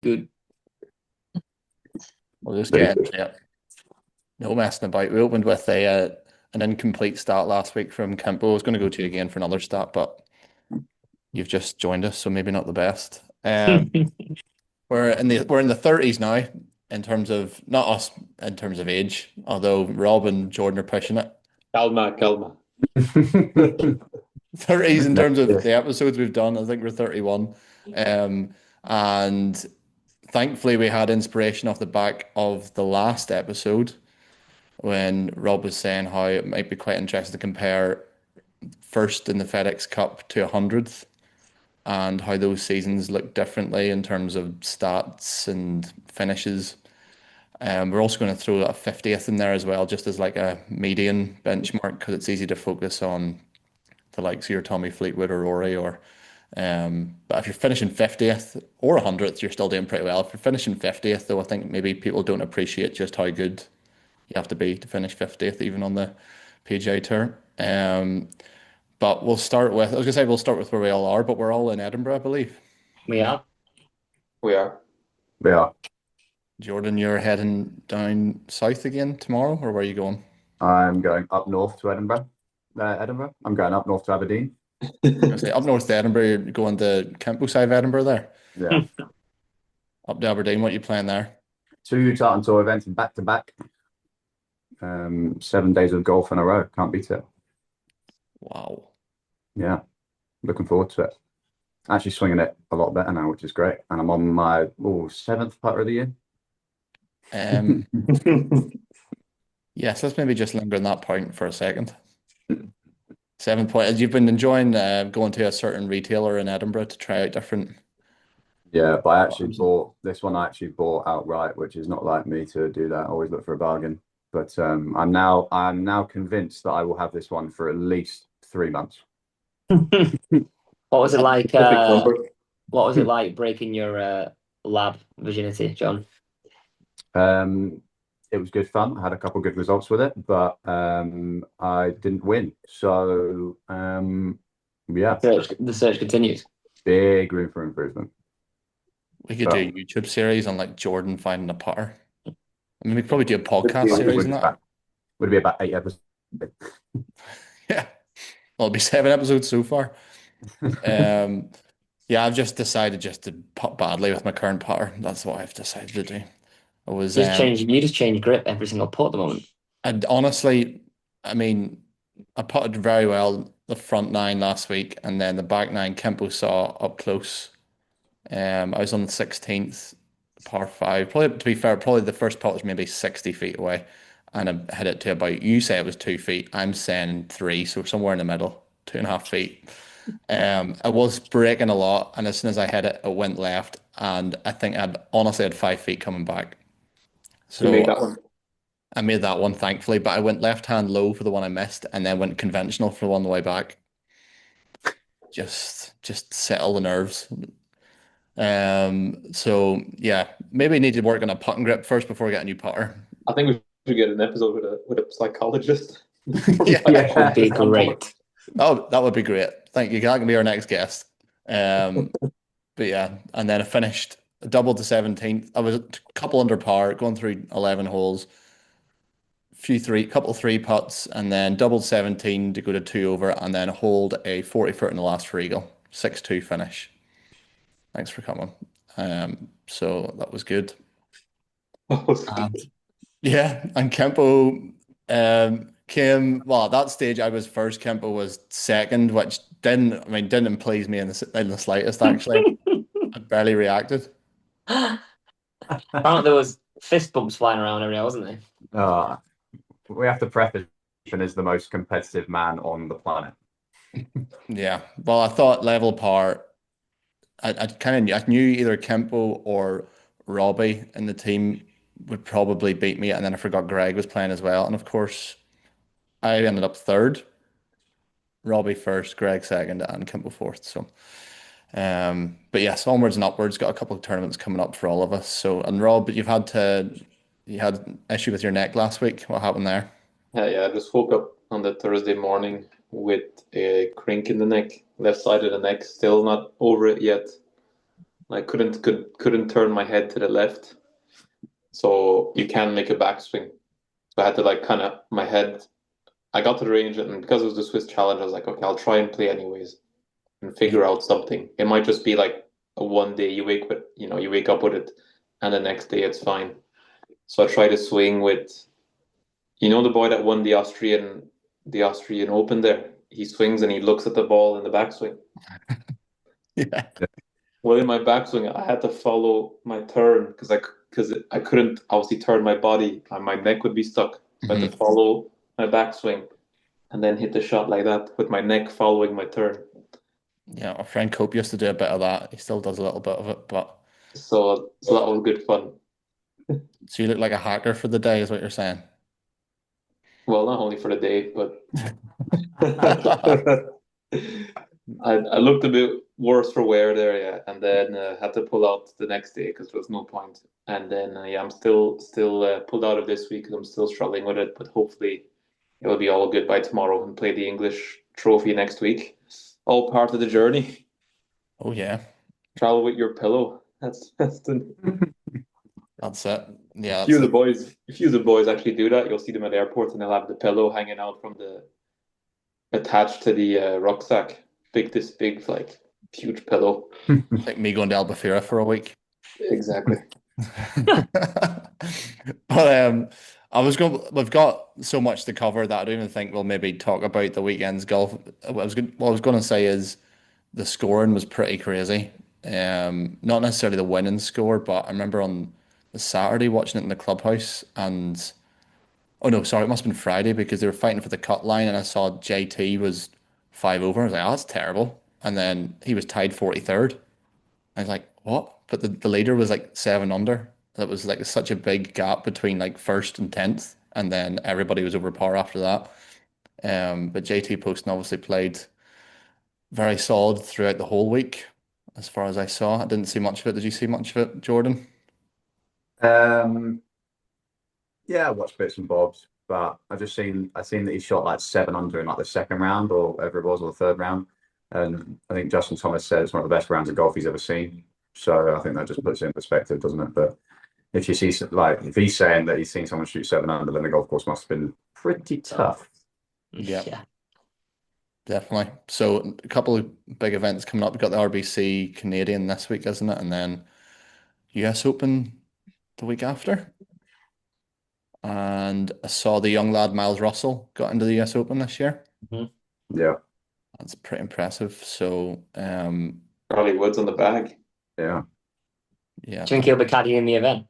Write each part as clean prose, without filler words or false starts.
Good. We'll just Very get good. into it. No messing about. We opened with a an incomplete start last week from Kempo. I was going to go to you again for another start, but you've just joined us, so maybe not the best. We're in the 30s now in terms of not us in terms of age, although Rob and Jordan are pushing it. Calma, calma. 30s in terms Next of year. the episodes we've done. I think we're 31. And thankfully we had inspiration off the back of the last episode when Rob was saying how it might be quite interesting to compare first in the FedEx Cup to 100th and how those seasons look differently in terms of stats and finishes. We're also going to throw a 50th in there as well, just as like a median benchmark, because it's easy to focus on the likes of your Tommy Fleetwood or Rory or but if you're finishing 50th or 100th, you're still doing pretty well. If you're finishing 50th, though, I think maybe people don't appreciate just how good you have to be to finish 50th, even on the PGA Tour. But I was gonna say we'll start with where we all are, but we're all in Edinburgh, I believe. We are. We are. We are. Jordan, you're heading down south again tomorrow, or where are you going? I'm going up north to Edinburgh. Edinburgh. I'm going up north to Aberdeen. I say up north to Edinburgh, you're going to Kempo side of Edinburgh there. Yeah. Up to Aberdeen, what are you playing there? Two Tartan Tour events back to back. 7 days of golf in a row. Can't beat it. Wow. Yeah. Looking forward to it. Actually swinging it a lot better now, which is great. And I'm on my seventh putter of the year. Um, yes, let's maybe just linger on that point for a second. 7 point. You've been enjoying going to a certain retailer in Edinburgh to try out different Yeah, but I actually putters. bought this one. I actually bought outright, which is not like me to do that. I always look for a bargain. But I'm now convinced that I will have this one for at least 3 months. What was it like? Perfect number. What was it like breaking your lab virginity, John? Um, it was good fun. I had a couple good results with it, but I didn't win. So yeah, The search continues. big room for improvement. We could do a But YouTube series on like Jordan finding a putter. I mean, we could probably do a Would podcast be it series would on be that. about 8 episodes. Yeah. Well, it'll be 7 episodes so far. Um, yeah, I've just decided just to putt badly with my current putter. That's what I've decided to do. I was You just change grip every single putt at the moment. and honestly, I mean, I putted very well the front nine last week, and then the back nine Kempo saw up close. I was on the 16th, par five. Probably to be fair, probably the first putt was maybe 60 feet away, and I hit it to about. You say it was 2 feet. I'm saying three, so somewhere in the middle, 2.5 feet. I was braking a lot, and as soon as I hit it, it went left, and I think I'd honestly had 5 feet coming back. you made So that one. I made that one, thankfully, but I went left hand low for the one I missed, and then went conventional for the one on the way back. Just settle the nerves. So yeah, maybe need to work on a putting grip first before I get a new putter. I think we should get an episode with a psychologist. Yeah, Would be Yeah. great. oh, that would be great. Thank you. That can be our next guest. Um, but yeah, and then I finished double to 17th. I was a couple under par, going through 11 holes, couple three putts, and then doubled 17 to go to two over, and then hold a 40 foot in the last for eagle, 6-2 finish. Thanks for coming. So that was good. And yeah, and Kempo came, well, at that stage I was first, Kempo was second, which didn't please me in the slightest actually. I barely reacted. Apparently there was fist bumps flying around everywhere, wasn't there? Uh, we have to preface Ethan is the most competitive man on the planet. Yeah. Well, I thought level par, I kind of knew, I knew either Kempo or Robbie in the team would probably beat me, and then I forgot Greg was playing as well. And of course, I ended up third, Robbie first, Greg second, and Kempo fourth. So but yes, onwards and upwards. Got a couple of tournaments coming up for all of us. So, and Rob, you had an issue with your neck last week. What happened there? Yeah, I just woke up on the Thursday morning with a crink in the neck, left side of the neck, still not over it yet. I couldn't turn my head to the left, so you can make a backswing. So I had to like kind of my head. I got to the range, and because it was the Swiss Challenge, I was like, okay, I'll try and play anyways and figure out something. It might just be like a one day you wake up with it, and the next day it's fine. So I tried to swing with, the boy that won the Austrian Open there. He swings and he looks at the ball in the backswing. Yeah. Well, in my backswing, I had to follow my turn because I couldn't obviously turn my body and my neck would be stuck. So I had to follow my backswing and then hit the shot like that with my neck following my turn. Yeah, our friend Cope used to do a bit of that. He still does a little bit of it, but So that was good fun. so you look like a hacker for the day, is what you're saying. Well, not only for the day, but I looked a bit worse for wear there, yeah, and then had to pull out the next day because there was no point. And then yeah, I'm still pulled out of this week because I'm still struggling with it, but hopefully it will be all good by tomorrow and play the English Trophy next week. All part of the journey. Oh yeah, Travel with your pillow. That's the that's it. Yeah, If you that's the boys, if you the boys actually do that, you'll see them at airports and they'll have the pillow hanging out from the attached to the rucksack. This big, like huge pillow. like me going to Albufeira for a week. Exactly. But we've got so much to cover that I don't even think we'll maybe talk about the weekend's golf. What I was going to say is the scoring was pretty crazy. Not necessarily the winning score, but I remember on the Saturday watching it in the clubhouse and oh no, sorry, it must have been Friday because they were fighting for the cut line and I saw JT was 5 over. I was like, oh, that's terrible. And then he was tied 43rd. I was like, what? But the leader was like 7 under. That was like such a big gap between like first and 10th. And then everybody was over par after that. But JT Poston obviously played very solid throughout the whole week, as far as I saw. I didn't see much of it. Did you see much of it, Jordan? Um, yeah, I watched bits and bobs, but I seen that he shot like 7 under in like the second round or whatever it was, or the third round. And I think Justin Thomas said it's one of the best rounds of golf he's ever seen. So I think that just puts it in perspective, doesn't it? But if you see like if he's saying that he's seen someone shoot 7 under, then the golf course must have been pretty tough. Yeah. Yeah. Definitely. So a couple of big events coming up. We've got the RBC Canadian this week, isn't it? And then US Open the week after. And I saw the young lad Miles Russell got into the US Open this year. Yeah, That's pretty impressive. So Charlie Woods on the bag. yeah. yeah. Do you think he'll be caddying the event?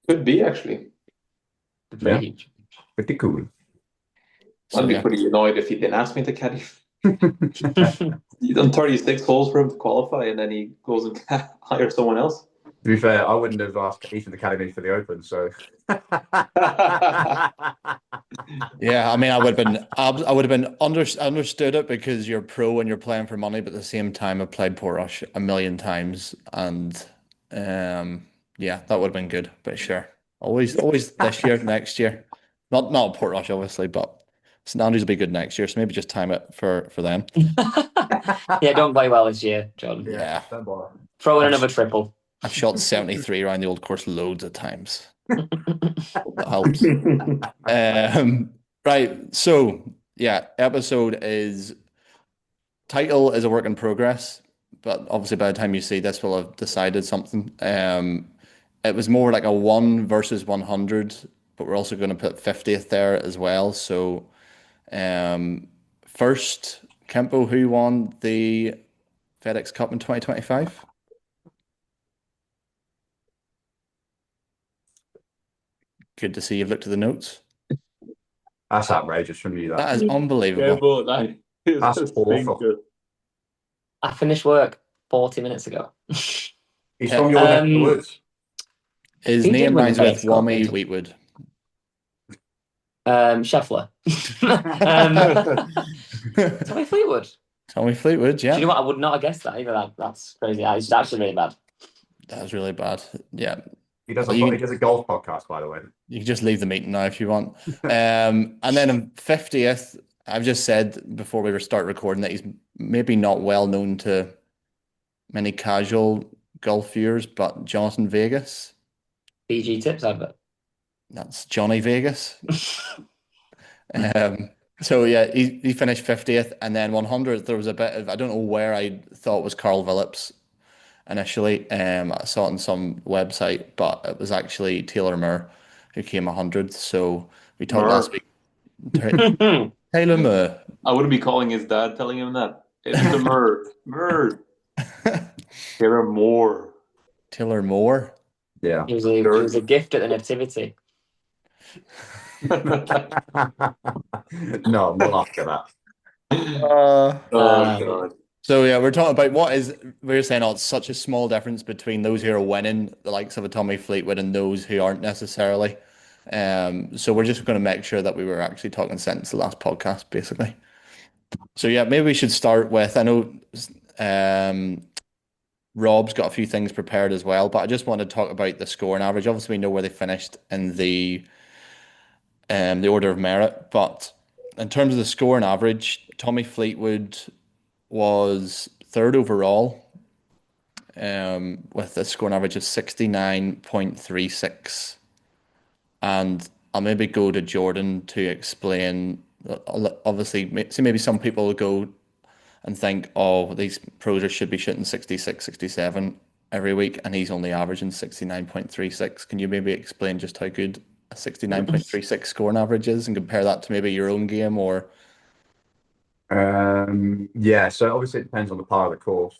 Could be actually. Pretty huge. Pretty cool. So I'd be yeah. pretty annoyed if he didn't ask me to caddy. He's done 36 holes for him to qualify, and then he goes and hires someone else. To be fair, I wouldn't have asked Ethan to caddy me for the Open, so Yeah, I mean, I would have been understood it because you're pro and you're playing for money, but at the same time, I've played Portrush a million times, and yeah, that would have been good. But sure, always this year, next year, not Portrush obviously, but St Andrews will be good next year, so maybe just time it for them. Yeah, don't play well this year, John. Yeah, don't bother. Throw in another triple. I've shot 73 around the old course loads of times. That helps. Right, so yeah, title is a work in progress, but obviously by the time you see this, we'll have decided something. It was more like a 1 versus 100, but we're also going to put 50th there as well. So, first, Kempo, who won the FedEx Cup in 2025? Good to see you've looked at the notes. That's outrageous from you. That is unbelievable. That's awful. I finished work 40 minutes ago. He's from your neck of the woods. His He did name win rhymes the with FedEx Cup, Wammy didn't Wheatwood. Scheffler. Tommy Fleetwood. Tommy Fleetwood, Do yeah. you know what? I would not have guessed that either. That's crazy. It's actually really bad. That was really bad. Yeah. He does Well, he does a golf podcast, by the way. You can just leave the meeting now if you want. And then in 50th, I've just said before we start recording that he's maybe not well known to many casual golf viewers, but Jonathan Vegas. BG Tips advert. That's Johnny Vegas. So yeah, he finished 50th, and then 100th. There was a bit of, I don't know where I thought was Carl Phillips initially. I saw it on some website, but it was actually Taylor Moore who came 100th. So we talked last Murr. week. Taylor Moore. I wouldn't be calling his dad, telling him that. It's the Murr. Murr. Taylor Moore. Taylor Moore. Yeah. He was a gift at the nativity. No, we'll after that. Uh, Oh, God. So yeah, we're talking about we're saying, oh, it's such a small difference between those who are winning, the likes of a Tommy Fleetwood, and those who aren't necessarily. So we're just going to make sure that we were actually talking sense the last podcast, basically. So yeah, maybe we should start with, I know Rob's got a few things prepared as well, but I just want to talk about the scoring average. Obviously, we know where they finished in the order of merit, but in terms of the scoring average, Tommy Fleetwood was third overall, with a scoring average of 69.36. And I'll maybe go to Jordan to explain. Obviously, so maybe some people will go and think, oh, these pros should be shooting 66, 67 every week, and he's only averaging 69.36. Can you maybe explain just how good a 69.36 scoring average is and compare that to maybe your own game or? Yeah, so obviously it depends on the part of the course.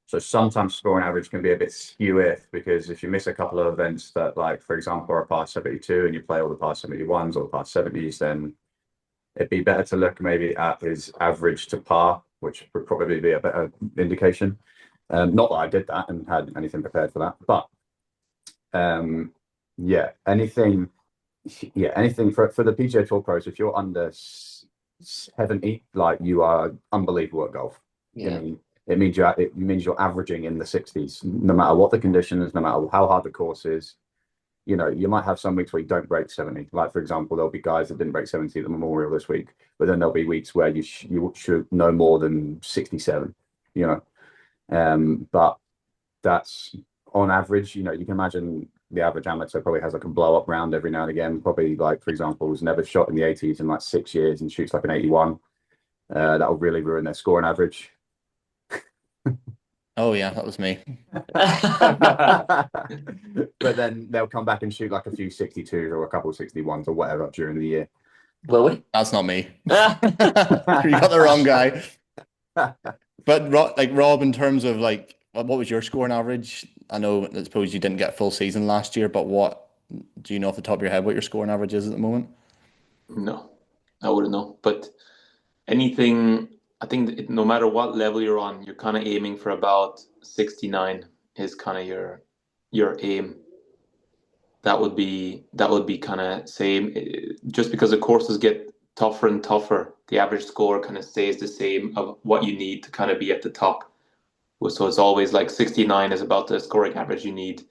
So sometimes scoring average can be a bit skew because if you miss a couple of events that, like, for example, are par 72 and you play all the par 71s or the par 70s, then it'd be better to look maybe at his average to par, which would probably be a better indication. Not that I did that and had anything prepared for that, but yeah, anything for the PGA Tour pros, if you're under 70, like, you are unbelievable at golf. Yeah. It means you're averaging in the 60s, no matter what the conditions, no matter how hard the course is. You might have some weeks where you don't break 70. Like, for example, there'll be guys that didn't break 70 at the Memorial this week, but then there'll be weeks where you should no more than 67. But that's on average. You can imagine the average amateur probably has like a blow up round every now and again. Probably, like, for example, has never shot in the 80s in like 6 years and shoots like an 81. That will really ruin their scoring average. Oh yeah, that was me. But then they'll come back and shoot like a few 62s or a couple of 61s or whatever during the year. Will we? That's not me. You got the wrong guy. But Rob, in terms of like, what was your scoring average? I suppose you didn't get a full season last year, but what do you know off the top of your head what your scoring average is at the moment? No, I wouldn't know. But anything, I think no matter what level you're on, you're kind of aiming for about 69 is kind of your aim. That would be kind of same. Just because the courses get tougher and tougher, the average score kind of stays the same of what you need to kind of be at the top. So it's always like 69 is about the scoring average you need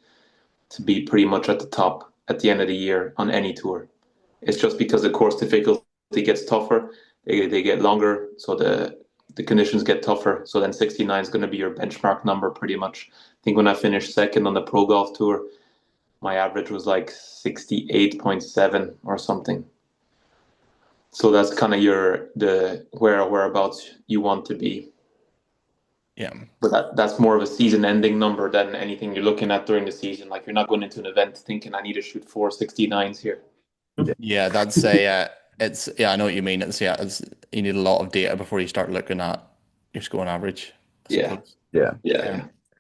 to be pretty much at the top at the end of the year on any tour. It's just because the course difficulty gets tougher, they get longer, so the conditions get tougher. So then 69 is going to be your benchmark number pretty much. I think when I finished second on the Pro Golf Tour, my average was like 68.7 or something. So that's kind of whereabouts you want to be. Yeah. But that's more of a season-ending number than anything you're looking at during the season. Like, you're not going into an event thinking I need to shoot 469s here. Yeah, that's I know what you mean. It's you need a lot of data before you start looking at your scoring average. Yeah. Yeah.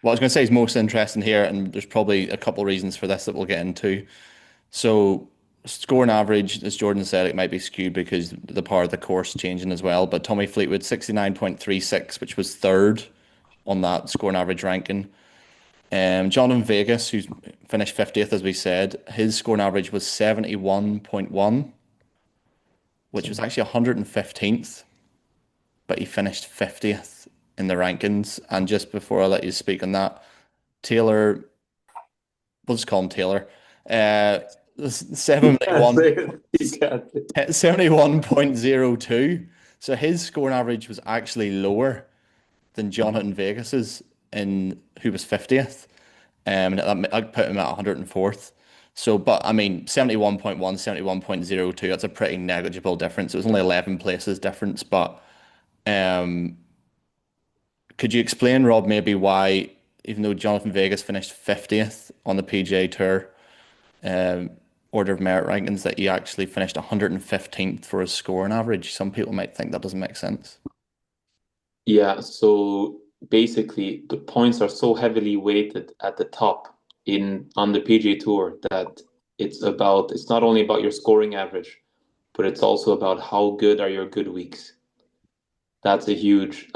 What I was going to say is most interesting here, and there's probably a couple of reasons for this that we'll get into. So, scoring average, as Jordan said, it might be skewed because the part of the course changing as well. But Tommy Fleetwood, 69.36, which was third on that scoring average ranking. Jonathan Vegas, who's finished 50th, as we said, his scoring average was 71.1, which was actually 115th, but he finished 50th in the rankings. And just before I let you speak on that, Taylor, we'll just call him Taylor, 71.02. So his scoring average was actually lower than Jonathan Vegas's. who was 50th. And I'd put him at 104th. So, but I mean, 71.1, 71.02, that's a pretty negligible difference. It was only 11 places difference. But um, could you explain, Rob, maybe why, even though Jonathan Vegas finished 50th on the PGA Tour order of merit rankings, that he actually finished 115th for his scoring average? Some people might think that doesn't make sense. Yeah, so basically the points are so heavily weighted at the top on the PGA Tour that it's not only about your scoring average, but it's also about how good are your good weeks. That's a huge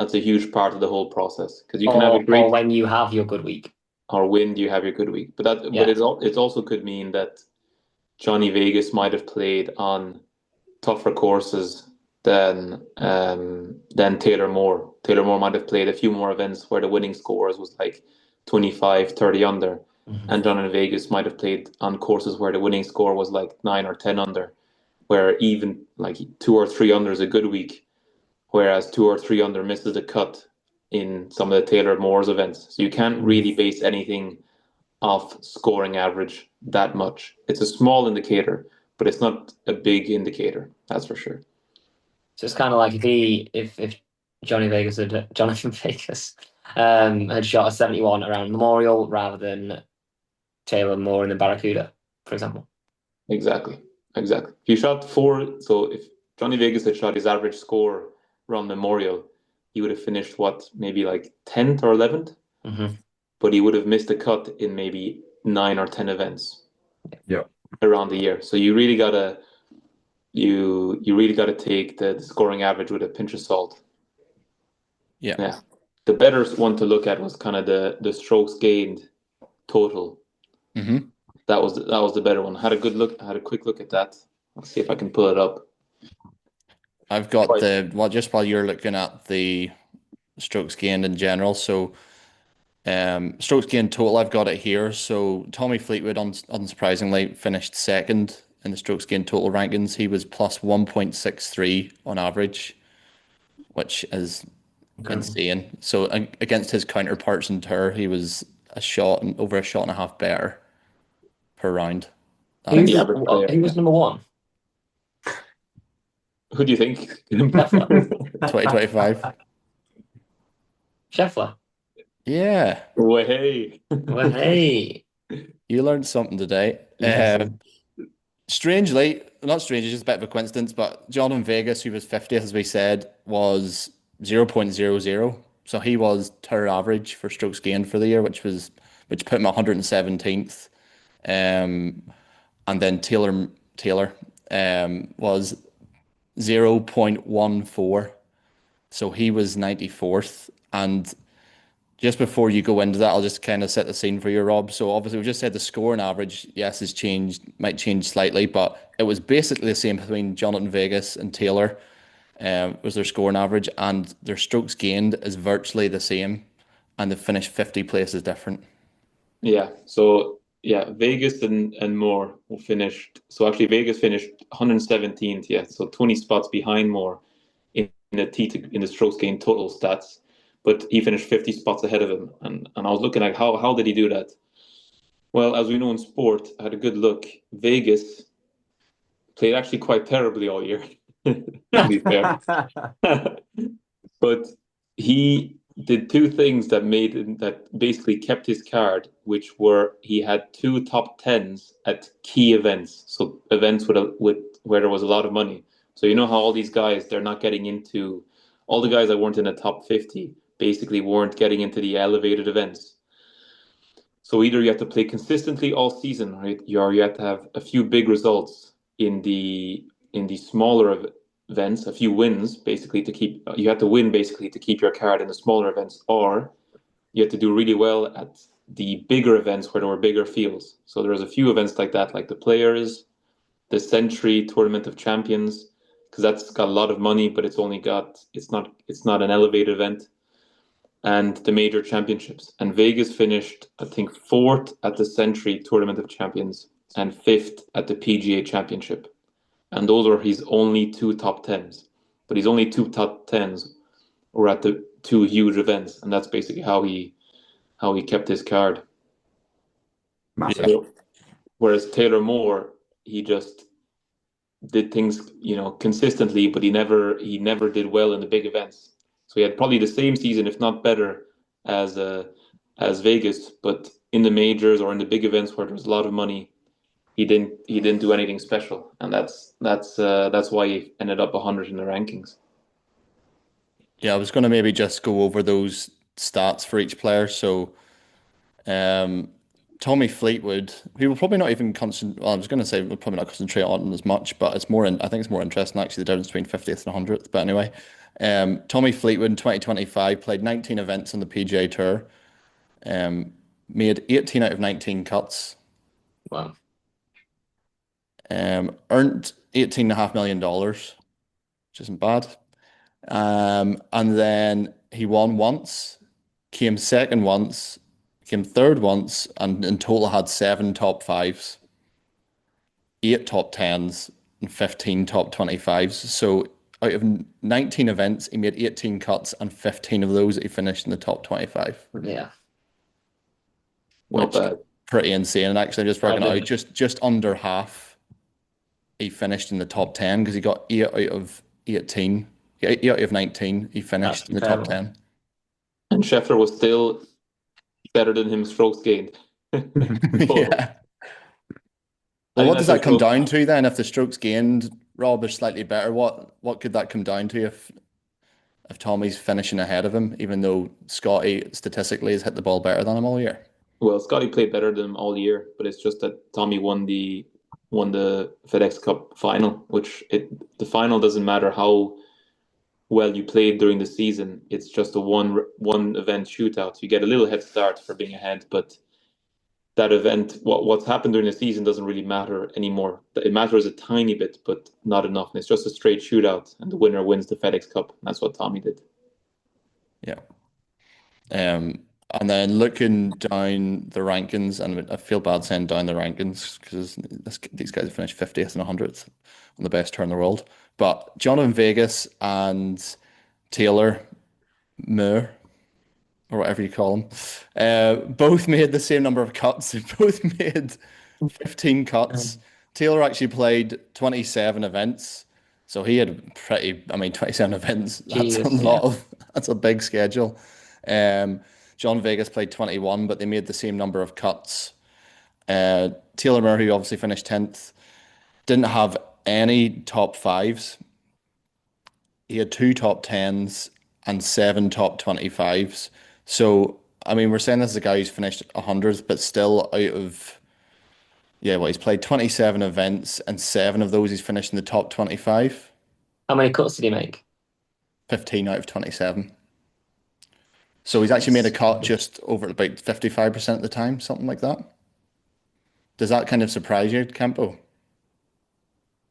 part of the whole process because you can have a Or great when you have your good week. or when do you have your good week. But Yeah. it also could mean that Johnny Vegas might have played on tougher courses than Taylor Moore. Taylor Moore might have played a few more events where the winning scores was like 25, 30 under. And Johnny Vegas might have played on courses where the winning score was like 9 or 10 under, where even like 2 or 3 under is a good week, whereas 2 or 3 under misses the cut in some of the Taylor Moore's events. So you can't really base anything off scoring average that much. It's a small indicator, but it's not a big indicator, that's for sure. So it's kind of like if Jonathan Vegas had shot a 71 around Memorial rather than Taylor Moore in the Barracuda, for example. Exactly. If you shot 4, so if Johnny Vegas had shot his average score around Memorial, he would have finished maybe like 10th or 11th, but he would have missed a cut in maybe 9 or 10 events. Yeah. Around the year. So you really gotta take the scoring average with a pinch of salt. Yeah. The better one to look at was kind of the strokes gained total. That was the better one. Had a quick look at that. I'll see if I can pull it up. I've got just while you're looking at the strokes gained in general. So strokes gained total, I've got it here. So Tommy Fleetwood, unsurprisingly, finished second in the strokes gained total rankings. He was plus 1.63 on average, which is insane. So against his counterparts in tour, he was over a shot and a half better per round. Who was number one? Who do you think? 2025. Scheffler. Yeah. Well, hey. Well, hey. You learned something today. Yes. Strangely, not strangely, just a bit of a coincidence, but Jonathan Vegas, who was 50th, as we said, was 0.00. So he was tour average for strokes gained for the year, which put him 117th. And then Taylor was 0.14. So he was 94th. And just before you go into that, I'll just kind of set the scene for you, Rob. So obviously we just said the scoring average, yes, might change slightly, but it was basically the same between Jonathan Vegas and Taylor, was their scoring average, and their strokes gained is virtually the same, and they finished 50 places different. Yeah. So Vegas and Moore finished. So actually, Vegas finished 117th. Yeah, so 20 spots behind Moore in the strokes gained total stats, but he finished 50 spots ahead of him. And I was looking at how did he do that? Well, as we know in sport, I had a good look. Vegas played actually quite terribly all year, to be fair. But he did 2 things that basically kept his card, which were he had 2 top 10s at key events, so events with where there was a lot of money. So you know how all these guys, they're not getting into all the guys that weren't in the top 50 basically weren't getting into the elevated events. So either you have to play consistently all season, right? Or you have to have a few big results in the smaller events, a few wins basically you have to win basically to keep your card in the smaller events, or you have to do really well at the bigger events where there were bigger fields. So there's a few events like that, like the Players, the Century Tournament of Champions, because that's got a lot of money, but it's not an elevated event, and the major championships. And Vegas finished, I think, 4th at the Century Tournament of Champions and 5th at the PGA Championship. And those are his only 2 top 10s. But his only 2 top 10s were at the 2 huge events. And that's basically how he how he kept his card. Massive. Yeah. Whereas Taylor Moore, he just did things, consistently, but he never did well in the big events. So he had probably the same season, if not better, as Vegas, but in the majors or in the big events where there was a lot of money, he didn't do anything special, and that's why he ended up 100 in the rankings. Yeah, I was going to maybe just go over those stats for each player. So, Tommy Fleetwood, we will probably not even concentrate. Well, I was going to say we'll probably not concentrate on as much, but it's more. I think it's more interesting actually the difference between 50th and 100th. But anyway, Tommy Fleetwood in 2025 played 19 events on the PGA Tour, made 18 out of 19 cuts, Wow. earned $18.5 million, which isn't bad. And then he won once, came second once, came third once, and in total had 7 top fives, 8 top tens, and 15 top 25s. So out of 19 events, he made 18 cuts, and 15 of those he finished in the top 25, Yeah. Not which bad. pretty insane. And actually, just working it I out, just under half he finished in the top 10 because he got 8 out of 18. Yeah, 8 out of 19 he That's finished in the top incredible. 10. And Scheffler was still better than him strokes gained. Yeah. I Well, think what does that's that a come stroke. down to then? If the strokes gained, Rob, is slightly better, what could that come down to if Tommy's finishing ahead of him, even though Scotty statistically has hit the ball better than him all year? Well, Scotty played better than him all year, but it's just that Tommy won the FedEx Cup final, the final doesn't matter how well you played during the season. It's just a one event shootout. You get a little head start for being ahead, but that event, what's happened during the season doesn't really matter anymore. It matters a tiny bit, but not enough. And it's just a straight shootout, and the winner wins the FedEx Cup. And that's what Tommy did. Yeah. And then looking down the rankings, and I feel bad saying down the rankings because these guys have finished 50th and 100th on the best tour in the world. But Jonathan Vegas and Taylor Moore, or whatever you call them, both made the same number of cuts. They both made 15 cuts. Taylor actually played 27 events. So he had 27 events. Jesus, yeah. That's a big schedule. John Vegas played 21, but they made the same number of cuts. Taylor Murray obviously finished 10th, didn't have any top fives. He had 2 top tens and 7 top 25s. So, I mean, we're saying this is a guy who's finished 100th, but still he's played 27 events and 7 of those he's finished in the top 25, How many cuts did he make? 15 out of 27. So he's actually made a cut just over about 55% of the time, something like that. Does that kind of surprise you, Campo?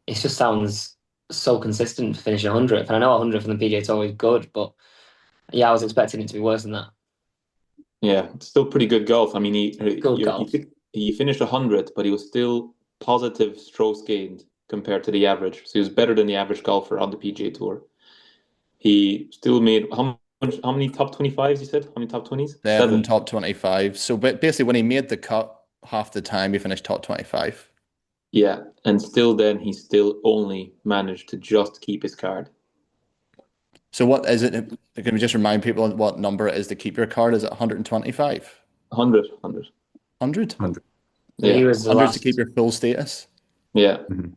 It just sounds so consistent to finish 100th. And I know 100th from the PGA is always good, but yeah, I was expecting it to be worse than that. Yeah, it's still pretty good golf. I mean, Good golf. he finished 100th, but he was still positive strokes gained compared to the average. So he was better than the average golfer on the PGA Tour. He still made how many top 25s, you said? How many top 20s? 7 top 25. So basically, when he made the cut, half the time he finished top 25. Yeah, and still then he still only managed to just keep his card. So what is it? Can we just remind people what number it is to keep your card? Is it 125? 100. 100? 100. So he Yeah, was the 100 to last. keep your full status? yeah. Mhm.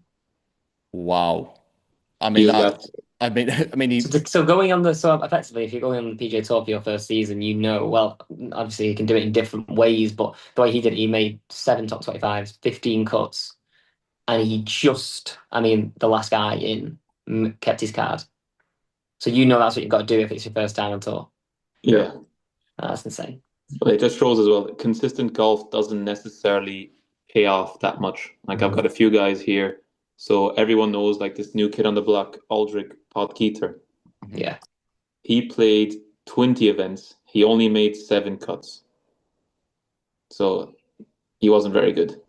Wow. I He mean, was that. So going on so effectively, if you're going on the PGA Tour for your first season, well, obviously you can do it in different ways, but the way he did it, he made 7 top 25s, 15 cuts, and the last guy in kept his card. So that's what you've got to do if it's your first time on tour. Yeah. That's insane. But it just shows as well that consistent golf doesn't necessarily pay off that much. Like I've got a few guys here, so everyone knows like this new kid on the block, Aldrich Podkeeter. Yeah. He played 20 events. He only made 7 cuts. So he wasn't very good.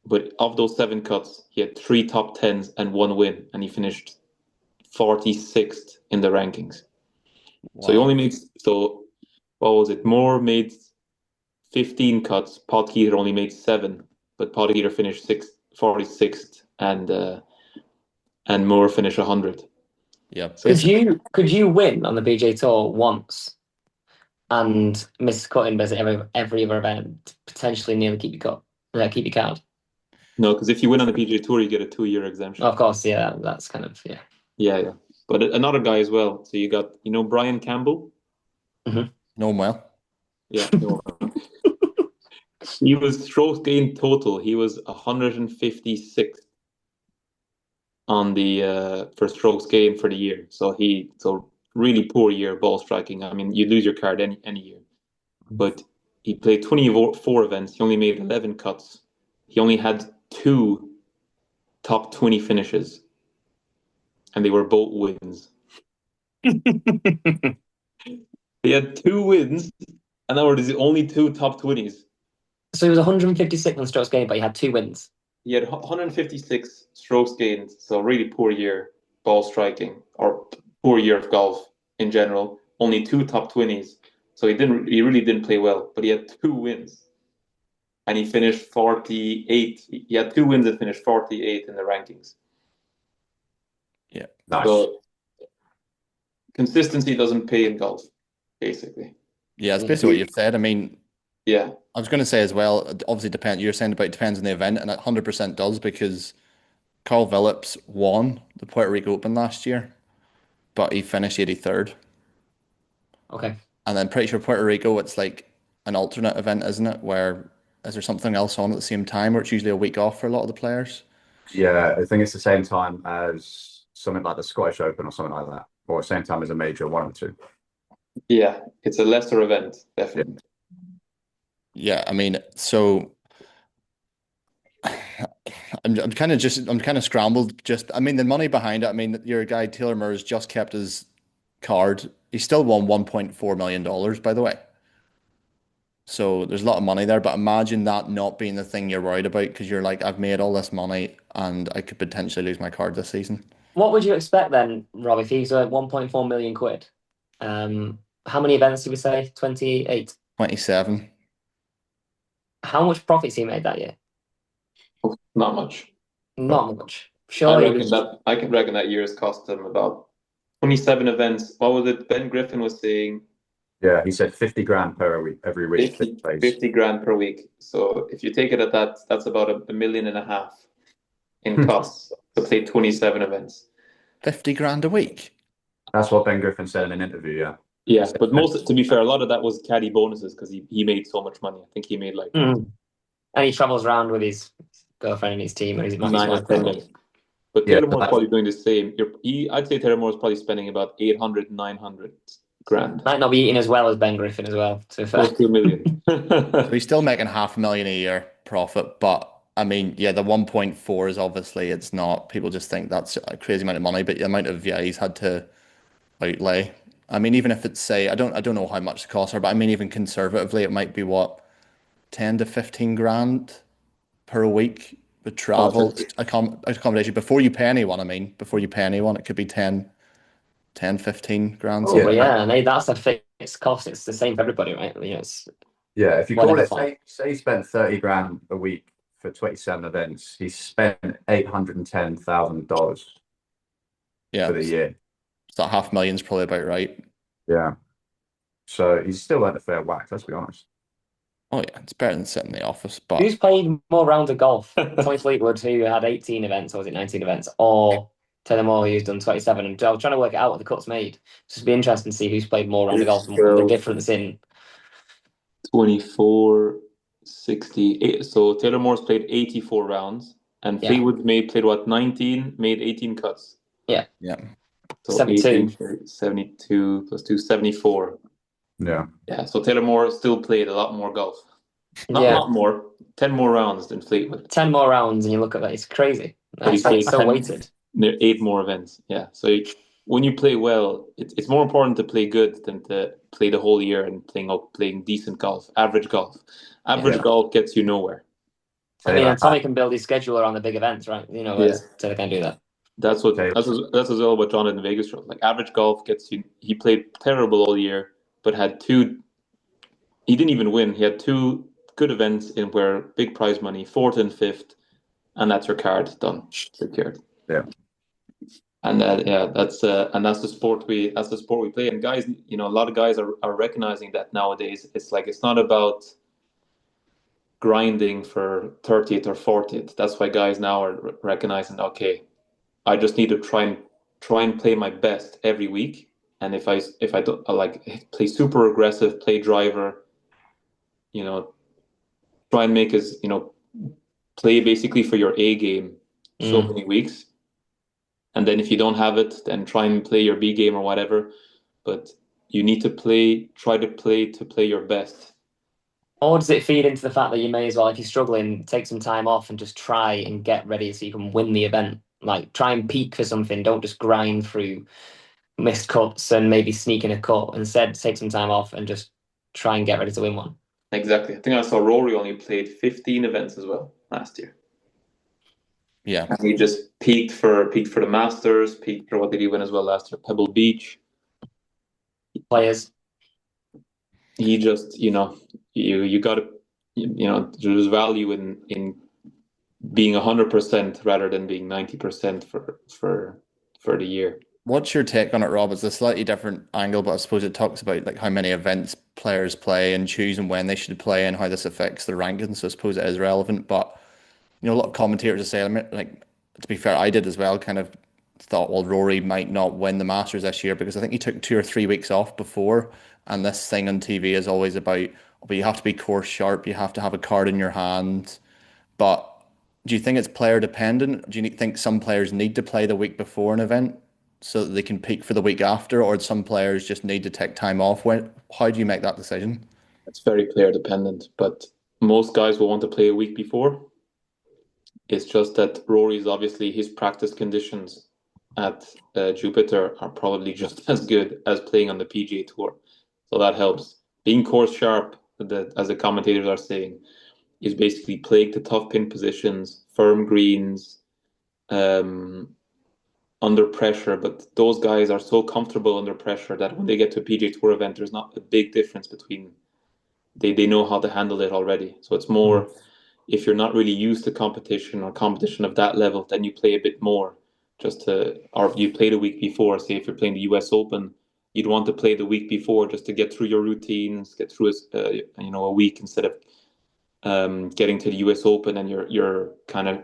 But of those 7 cuts, he had 3 top 10s and 1 win, and he finished 46th in the rankings. So he Wow. only makes what was it? Moore made 15 cuts. Podkeeter only made 7, but Podkeeter finished 46th, and Moore finished 100. Yeah, So Could you win on the BJ Tour once and miss cutting basically every other event, potentially nearly keep your cut, keep your card? no, because if you win on the PGA Tour, you get a 2-year exemption. Of course, yeah, that's kind of yeah. Yeah. But another guy as well. So you got, Brian Campbell? known well. Yeah, no. He was strokes gained total. He was 156th on the for strokes gained for the year. So really poor year ball striking. I mean, you lose your card any year. But he played 24 events. He only made 11 cuts. He only had 2 top 20 finishes, and they were both wins. He had 2 wins, and that were the only 2 top 20s. So he was 156 on strokes gained, but he had 2 wins. He had 156 strokes gained, so really poor year ball striking, or poor year of golf in general. Only 2 top 20s, so he really didn't play well. But he had 2 wins, and he finished 48. He had 2 wins and finished 48 in the rankings. Yeah, Nice. So consistency doesn't pay in golf, basically. yeah, it's basically what you've said. I mean, Yeah, I was going to say as well, it obviously depends. You're saying about it depends on the event, and it 100% does because Carl Phillips won the Puerto Rico Open last year, but he finished 83rd. Okay. And then pretty sure Puerto Rico, it's like an alternate event, isn't it? Where is there something else on at the same time, or it's usually a week off for a lot of the players? Yeah, I think it's the same time as something like the Scottish Open or something like that, or same time as a major, one or two. yeah, it's a lesser event, definitely. Yeah, I mean, so I'm kind of scrambled. Just, I mean, the money behind it. I mean, your guy Taylor Moore's just kept his card. He still won $1.4 million, by the way. So there's a lot of money there, but imagine that not being the thing you're worried about because you're like, I've made all this money and I could potentially lose my card this season. What would you expect then, Rob, if he's 1.4 million quid? How many events did we say? 28. 27. How much profits he made that year? Not much. Not much. I Surely. can reckon that year's cost them about 27 events. What was it? Ben Griffin was saying Yeah, he said 50 grand per week every week. 50 grand per week. So if you take it at that, that's about a million and a half in costs to play 27 events. 50 grand a week. That's what Ben Griffin said in an interview. Yeah. Yeah, but to be fair, a lot of that was caddy bonuses because he made so much money. I think he made like And he travels around with his girlfriend and his team, and his 9 or wife. 10 million. But Yeah, Taylor Moore's probably doing the same. I'd say Taylor Moore's probably spending about 800, 900 grand. Might not be eating as well as Ben Griffin as well, to be fair. Close to $1 million. So he's still making $500,000 a year profit, but I mean, yeah, the 1.4 is obviously it's not. People just think that's a crazy amount of money, but the amount of he's had to outlay. I mean, even if it's say I don't know how much the costs are, but I mean even conservatively, it might be what 10 to 15 grand per week with travel, accommodation before you pay anyone. I mean, before you pay anyone, it could be 10, 15 grand. Oh, something. yeah, and that's a fixed cost. It's the same for everybody, right? Yeah, if you call whatever it, say he spent 30 grand a week for 27 events, he spent $810,000 Yeah, for the year. so $500,000 is probably about right. Yeah. So he's still earned a fair whack, let's be honest. Oh yeah, it's better than sitting in the office. But Who's played more rounds of golf? Tommy Fleetwood, who had 18 events, or was it 19 events? Or Taylor Moore, who's done 27. And I was trying to work it out what the cuts made. It's just be interesting to see who's played more rounds of golf and what the difference in. 24, 68. So Taylor Moore's played 84 rounds, and Fleetwood played what, 19, made 18 cuts. Yeah. So 72. 72 plus 2, 74. Yeah. Yeah, so Taylor Moore still played a lot more golf. Not a lot more, 10 more rounds than Fleetwood. 10 more rounds, and you look at that, it's crazy. That's like so weighted. 8 more events, yeah. So when you play well, it's more important to play good than to play the whole year and playing decent golf, average golf. Average golf gets you nowhere. I mean, Tommy can build his schedule around the big events, right? Taylor can do that. That's as well what Jonathan Vegas showed. Like average golf gets you. He played terrible all year, but had 2 he didn't even win. He had two good events in where big prize money, fourth and fifth, and that's your card done, secured. Yeah. And that's the sport we play. And guys, a lot of guys are recognizing that nowadays. It's like it's not about grinding for 30th or 40th. That's why guys now are recognizing, okay, I just need to try and play my best every week. And if I don't play super aggressive, play driver, try and make as play basically for your A game so many weeks. And then if you don't have it, then try and play your B game or whatever. But you need to try to play your best. Or does it feed into the fact that you may as well, if you're struggling, take some time off and just try and get ready so you can win the event? Like, try and peak for something. Don't just grind through missed cuts and maybe sneak in a cut. Instead, take some time off and just try and get ready to win one. Exactly. I think I saw Rory only played 15 events as well last year. Yeah. And he just peaked for the Masters, peaked for what did he win as well last year? Pebble Beach. Players. He just, you got to, there's value in being 100% rather than being 90% for the year. What's your take on it, Rob? It's a slightly different angle, but I suppose it talks about like how many events players play and choosing when they should play and how this affects the rankings. So I suppose it is relevant. But a lot of commentators are saying, like, to be fair, I did as well, kind of thought, well, Rory might not win the Masters this year because I think he took 2 or 3 weeks off before. And this thing on TV is always about, but you have to be course sharp, you have to have a card in your hand. But do you think it's player dependent? Do you think some players need to play the week before an event so that they can peak for the week after, or some players just need to take time off? How do you make that decision? It's very player dependent, but most guys will want to play a week before. It's just that Rory's obviously his practice conditions at Jupiter are probably just as good as playing on the PGA Tour, so that helps. Being course sharp, as the commentators are saying, is basically playing to tough pin positions, firm greens, under pressure. But those guys are so comfortable under pressure that when they get to a PGA Tour event, there's not a big difference between. They know how to handle it already. So it's more if you're not really used to competition or competition of that level, then you play a bit more or you play the week before. Say if you're playing the US Open, you'd want to play the week before just to get through your routines, get through a week instead of getting to the US Open and you're kind of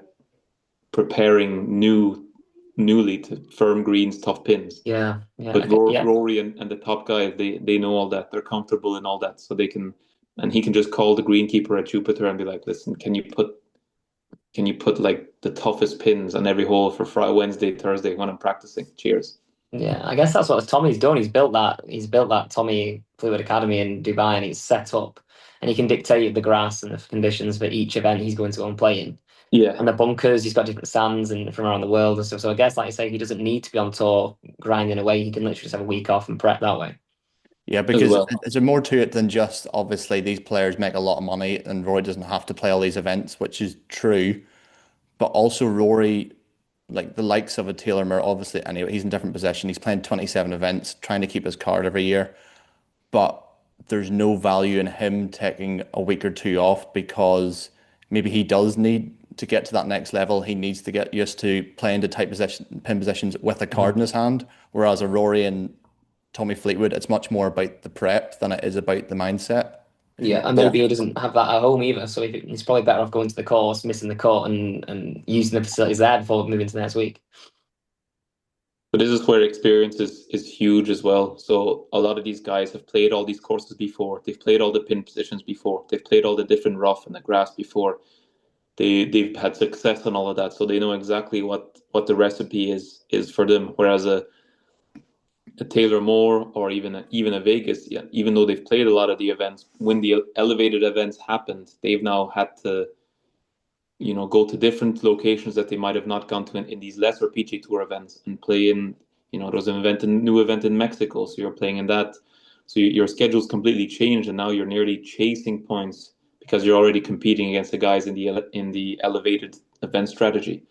preparing newly to firm greens, tough pins. Yeah. But Rory and the top guys, they know all that. They're comfortable in all that, so they can, and he can just call the greenkeeper at Jupiter and be like, "Listen, can you put like the toughest pins on every hole for Friday, Wednesday, Thursday when I'm practicing? Cheers." Yeah, I guess that's what Tommy's done. He's built that Tommy Fleetwood Academy in Dubai, and he's set up, and he can dictate the grass and the conditions for each event he's going to go and play in. Yeah. And the bunkers, he's got different sands and from around the world and stuff. So I guess, like you say, he doesn't need to be on tour grinding away. He can literally just have a week off and prep that way. Yeah, because there's more to it than just obviously these players make a lot of money and Rory doesn't have to play all these events, which is true. But also Rory, like the likes of a Taylor Moore, obviously, anyway, he's in a different position. He's playing 27 events, trying to keep his card every year. But there's no value in him taking a week or two off because maybe he does need to get to that next level. He needs to get used to playing the tight pin positions with a card in his hand. Whereas a Rory and Tommy Fleetwood, it's much more about the prep than it is about the mindset. Yeah, and maybe he doesn't have that at home either. So he's probably better off going to the course, missing the cut, and using the facilities there before moving to the next week. But this is where experience is huge as well. So a lot of these guys have played all these courses before. They've played all the pin positions before. They've played all the different rough and the grass before. They've had success on all of that, so they know exactly what the recipe is for them. Whereas a Taylor Moore or even a Vegas, yeah, even though they've played a lot of the events, when the elevated events happened, they've now had to go to different locations that they might have not gone to in these lesser PGA Tour events and play in. There was a new event in Mexico, so you're playing in that. So your schedule's completely changed, and now you're nearly chasing points because you're already competing against the guys in the elevated event strategy.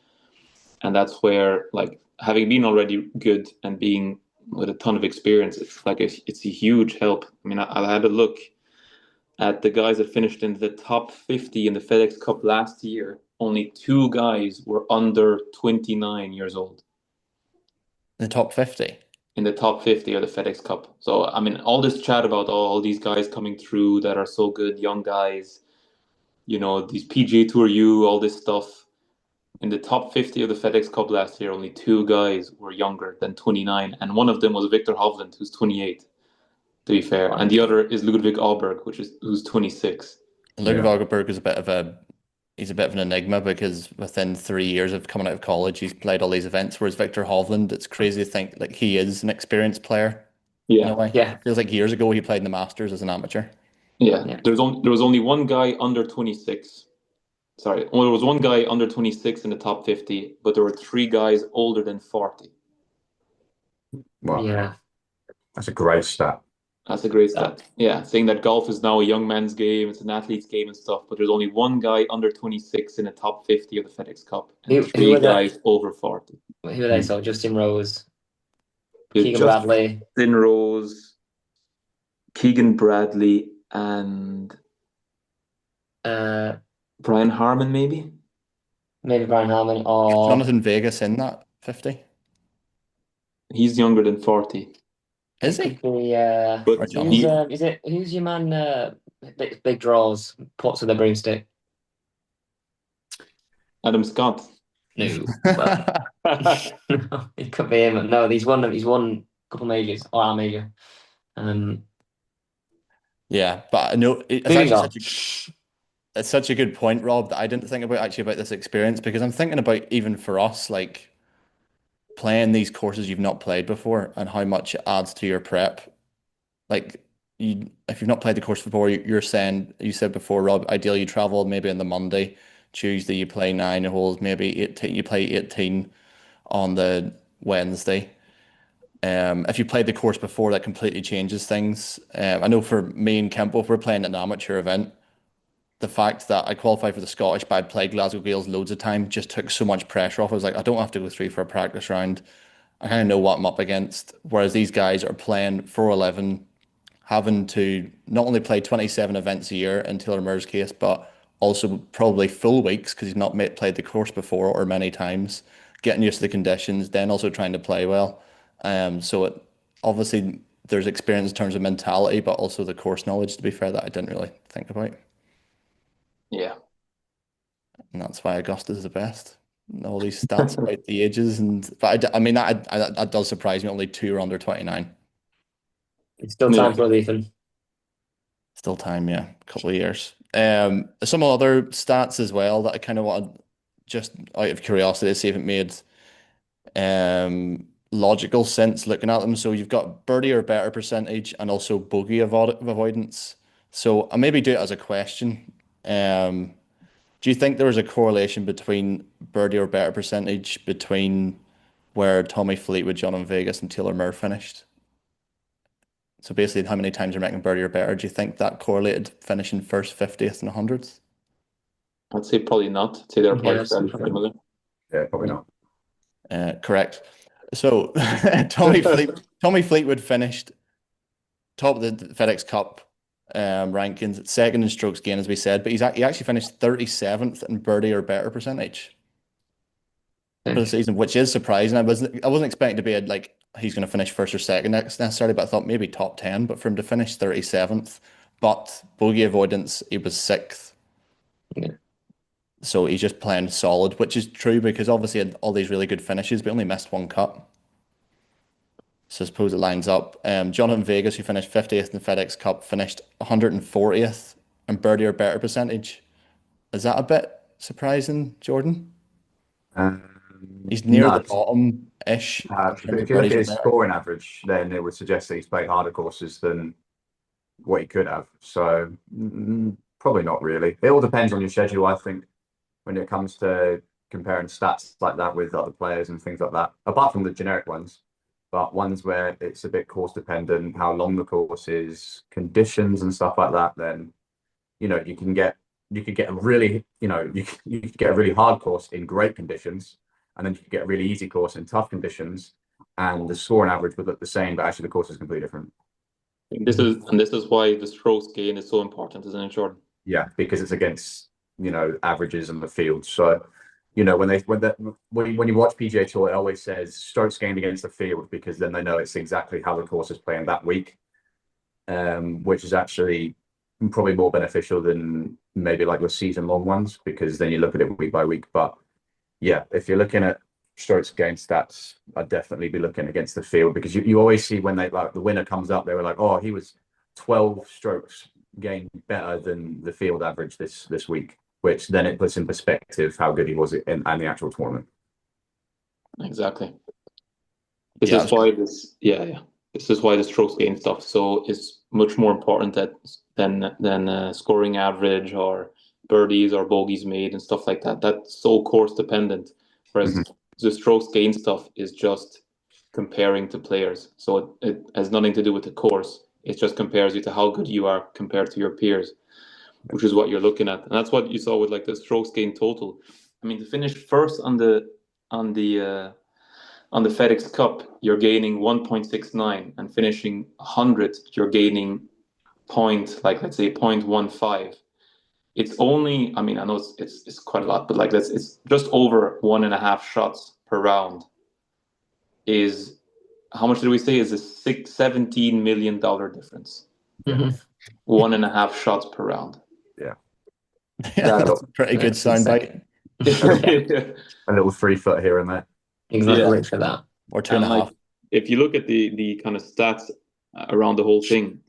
And that's where, like, having been already good and being with a ton of experience, it's a huge help. I mean, I had a look. At the guys that finished in the top 50 in the FedEx Cup last year, only 2 guys were under 29 years old The top 50. in the top 50 of the FedEx Cup. So, I mean, all this chat about all these guys coming through that are so good, young guys, these PGA Tour U, all this stuff. In the top 50 of the FedEx Cup last year, only 2 guys were younger than 29, and one of them was Victor Hovland, who's 28, to be fair, and the other is Ludwig Ahlberg, who's 26. Luke Yeah. Vogelberg is he's a bit of an enigma because within 3 years of coming out of college, he's played all these events. Whereas Victor Hovland, it's crazy to think like he is an experienced player in a Yeah, way. Yeah. It feels like years ago he played in the Masters as an amateur. yeah. Yeah. There was only one guy under 26. Sorry, well, there was one guy under 26 in the top 50, but there were 3 guys older than 40. Well, Yeah. that's a great stat. That's a great stat. Yeah, saying that golf is now a young man's game, it's an athlete's game and stuff, but there's only one guy under 26 in the top 50 of the FedEx Cup, and Who 3 were the guys over 40. who are they? So Justin Rose, There's Keegan Bradley, Justin Rose, Keegan Bradley, and uh, Brian Harmon, maybe? maybe Brian Harmon, or Jonathan Vegas in that 50. He's younger than 40. Is it he? could be But Right, who's Jonathan. who's your man? Big draws, puts with a broomstick. Adam Scott. No, well, it could be him. No, he's won a couple majors or a major. Yeah, but I know it's Moving actually on. it's such a good point, Rob, that I didn't think about this experience because I'm thinking about even for us, like playing these courses you've not played before and how much it adds to your prep. Like if you've not played the course before, you're saying you said before, Rob, ideally you travel maybe on the Monday, Tuesday you play 9 holes, maybe 18, you play 18 on the Wednesday. If you played the course before, that completely changes things. I know for me and Kempo, if we're playing an amateur event, the fact that I qualified for the Scottish, but I'd played Glasgow Gales loads of time just took so much pressure off. I was like, I don't have to go through for a practice round. I kind of know what I'm up against. Whereas these guys are playing for 11, having to not only play 27 events a year in Taylor Moore's case, but also probably full weeks because he's not played the course before or many times, getting used to the conditions, then also trying to play well. So it obviously there's experience in terms of mentality, but also the course knowledge, to be fair, that I didn't really think about. Yeah. And that's why Augusta's the best. And all these stats about the ages, but I mean that does surprise me. Only 2 are under 29. It's still Yeah. time for Ethan. Still time, yeah, a couple of years. Some other stats as well that I kind of wanted, just out of curiosity, to see if it made logical sense looking at them. So you've got birdie or better percentage and also bogey avoidance. So I maybe do it as a question. Do you think there was a correlation between birdie or better percentage between where Tommy Fleetwood, John in Vegas, and Taylor Moore finished? So basically, how many times you're making birdie or better? Do you think that correlated finishing first, 50th, and 100th? I'd say probably not. I'd say they're probably Yes, fairly probably. similar. Yeah, probably not. Correct. So Tommy Fleetwood finished top of the FedEx Cup rankings, second in strokes gained, as we said, but he actually finished 37th in birdie or better percentage for the season, which is surprising. I wasn't expecting to be like he's going to finish first or second necessarily, but I thought maybe top 10. But for him to finish 37th, but bogey avoidance, he was sixth. Yeah. So he's just playing solid, which is true because obviously he had all these really good finishes, but only missed one cut. So I suppose it lines up. Jonathan Vegas, who finished 50th in the FedEx Cup, finished 140th in birdie or better percentage. Is that a bit surprising, Jordan? He's near No, the bottom-ish in terms if of you look birdies at or his better. scoring average, then it would suggest that he's played harder courses than what he could have. So probably not really. It all depends on your schedule, I think, when it comes to comparing stats like that with other players and things like that, apart from the generic ones. But ones where it's a bit course dependent, how long the course is, conditions and stuff like that, then you could get a really you could get a really hard course in great conditions, and then you could get a really easy course in tough conditions, and the scoring average would look the same, but actually the course is completely different. This is why the strokes gain is so important, isn't it, Jordan? Yeah, because it's against, averages in the field. So, when you watch PGA Tour, it always says strokes gained against the field, because then they know it's exactly how the course is playing that week, which is actually probably more beneficial than maybe like the season long ones, because then you look at it week by week. But yeah, if you're looking at strokes gained stats, I'd definitely be looking against the field, because you always see when they like the winner comes up, they were like, oh, he was 12 strokes gained better than the field average this week, which then it puts in perspective how good he was in the actual tournament. Exactly. This Yeah, is why this, yeah, yeah. This is why the strokes gain stuff so is much more important than scoring average or birdies or bogeys made and stuff like that. That's so course dependent. Whereas Mhm. the strokes gain stuff is just comparing to players. So it has nothing to do with the course. It just compares you to how good you are compared to your peers, which is what you're looking at. And that's what you saw with like the strokes gain total. I mean, to finish first on the on the FedEx Cup, you're gaining 1.69, and finishing 100, you're gaining let's say 0.15. It's only, I mean, I know it's quite a lot, but like it's just over 1.5 shots per round. Is how much did we say is a $17 million difference? Mhm. 1.5 shots per round. Yeah, a that's little, a pretty good That's insane. soundbite. Yeah, a little 3 foot here and there. exactly. Yeah, Literally that. Or two and and a like half. if you look at the kind of stats around the whole thing,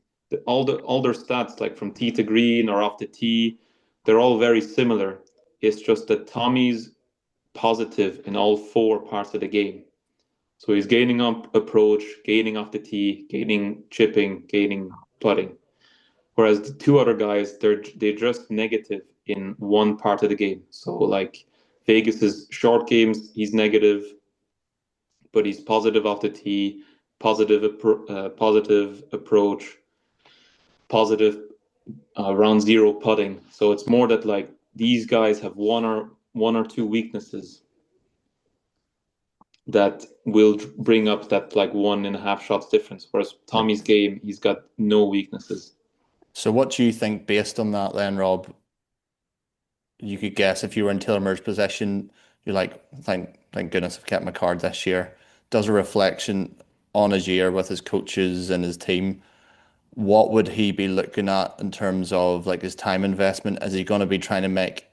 all their stats like from tee to green or off the tee, they're all very similar. It's just that Tommy's positive in all four parts of the game. So he's gaining up approach, gaining off the tee, gaining chipping, gaining putting. Whereas the two other guys, they're just negative in one part of the game. So like Vegas's short games, he's negative, but he's positive off the tee, positive approach, positive around zero putting. So it's more that like these guys have one or two weaknesses that will bring up that like 1.5 shots difference. Whereas Tommy's game, he's got no weaknesses. So what do you think based on that then, Rob? You could guess if you were in Taylor Moore's position, you're like, thank goodness I've kept my card this year. Does a reflection on his year with his coaches and his team. What would he be looking at in terms of like his time investment? Is he going to be trying to make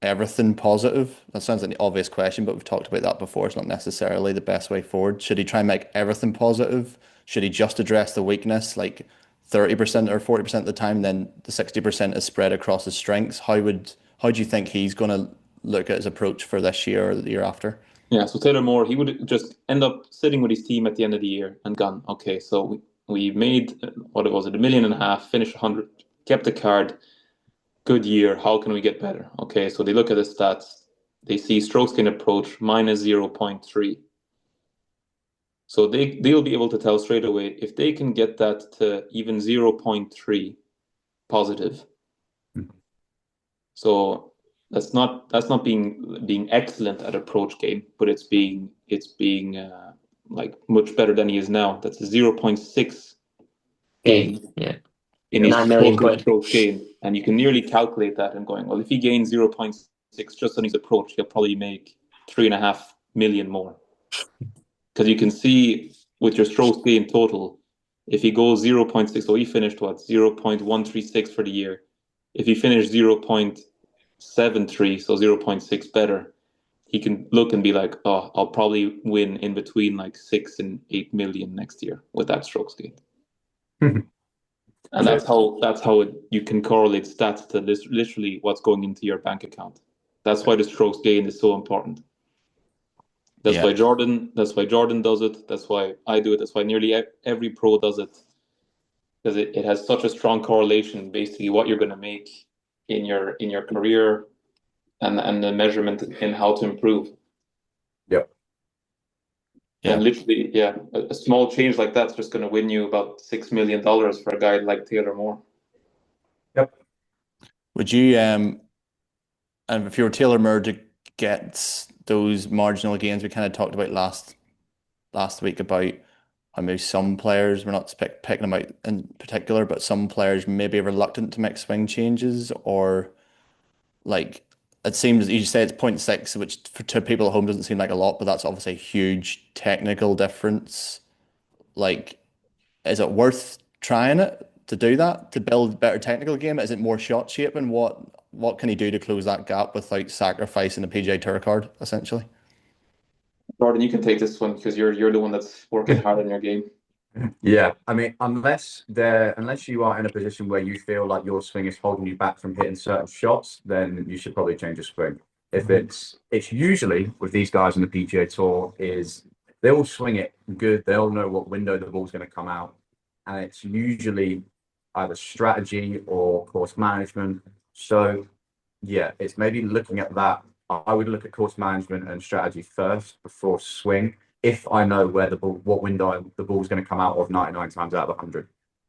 everything positive? That sounds like an obvious question, but we've talked about that before. It's not necessarily the best way forward. Should he try and make everything positive? Should he just address the weakness like 30% or 40% of the time, then the 60% is spread across his strengths? How do you think he's going to look at his approach for this year or the year after? Yeah, so Taylor Moore, he would just end up sitting with his team at the end of the year and gone, okay, so we made, what it was, $1.5 million, finished 100, kept the card, good year, how can we get better? Okay, so they look at the stats, they see strokes gained approach minus 0.3. So they'll be able to tell straight away if they can get that to even 0.3 positive. Mhm. So that's not being excellent at approach game, but it's being like much better than he is now. That's a 0.6 Game. gain Yeah. in Yeah. his 9 million total quid. approach gain, and you can nearly calculate that and going, well, if he gains 0.6 just on his approach, he'll probably make 3.5 million more. Because you can see with your strokes gain total, if he goes 0.6, so he finished what 0.136 for the year. If he finished 0.73, so 0.6 better, he can look and be like, oh, I'll probably win in between like 6 and 8 million next year with that strokes gain. And Yeah. that's how you can correlate stats to this, literally what's going into your bank account. That's why the strokes gain is so important. That's Yeah. why Jordan does it. That's why I do it. That's why nearly every pro does it, because it has such a strong correlation, basically what you're going to make in your career and the measurement in how to improve. Yep. And Yeah. literally, yeah, a small change like that's just going to win you about $6 million for a guy like Taylor Moore. Yep. Would you and if you were Taylor Moore to get those marginal gains we kind of talked about last week about how maybe some players, we're not picking them out in particular, but some players may be reluctant to make swing changes, or like it seems you say it's zero point 0.6, which to people at home doesn't seem like a lot, but that's obviously a huge technical difference. Like, is it worth trying it to do that to build a better technical game? Is it more shot shape, and what can he do to close that gap without sacrificing the PGA Tour card, essentially? Jordan, you can take this one because you're the one that's working hard on your game. Yeah, I mean, unless you are in a position where you feel like your swing is holding you back from hitting certain shots, then you should probably change your swing. If it's usually with these guys on the PGA Tour is they all swing it good. They all know what window the ball's going to come out, and it's usually either strategy or course management. So yeah, it's maybe looking at that. I would look at course management and strategy first before swing. If I know where the ball, what window the ball's going to come out of 99 times out of 100,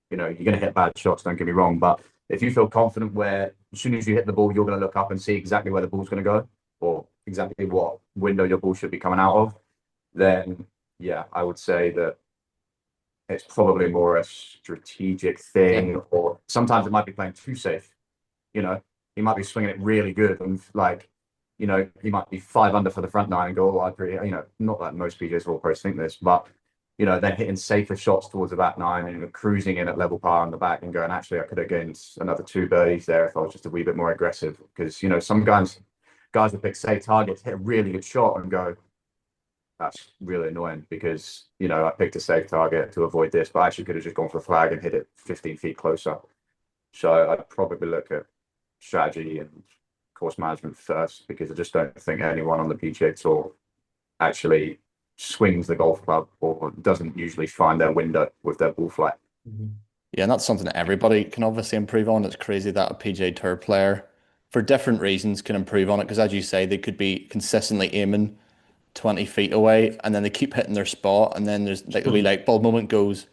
you're going to hit bad shots. Don't get me wrong, but if you feel confident where as soon as you hit the ball, you're going to look up and see exactly where the ball's going to go or exactly what window your ball should be coming out of, then yeah, I would say that it's probably more a strategic thing, or sometimes it might be playing too safe. You know, he might be swinging it really good and like, he might be 5 under for the front nine and go, oh, not that most PGA Tour pros think this, but then hitting safer shots towards the back nine and cruising in at level par on the back and going, actually, I could have gained another 2 birdies there if I was just a wee bit more aggressive. Because, some guys will pick safe targets, hit a really good shot and go, that's really annoying because, I picked a safe target to avoid this, but I actually could have just gone for a flag and hit it 15 feet closer. So I'd probably look at strategy and course management first because I just don't think anyone on the PGA Tour actually swings the golf club or doesn't usually find their window with their ball flight. Yeah, and that's something that everybody can obviously improve on. It's crazy that a PGA Tour player, for different reasons, can improve on it. Because as you say, they could be consistently aiming 20 feet away and then they keep hitting their spot. And then there's like the wee light bulb moment goes,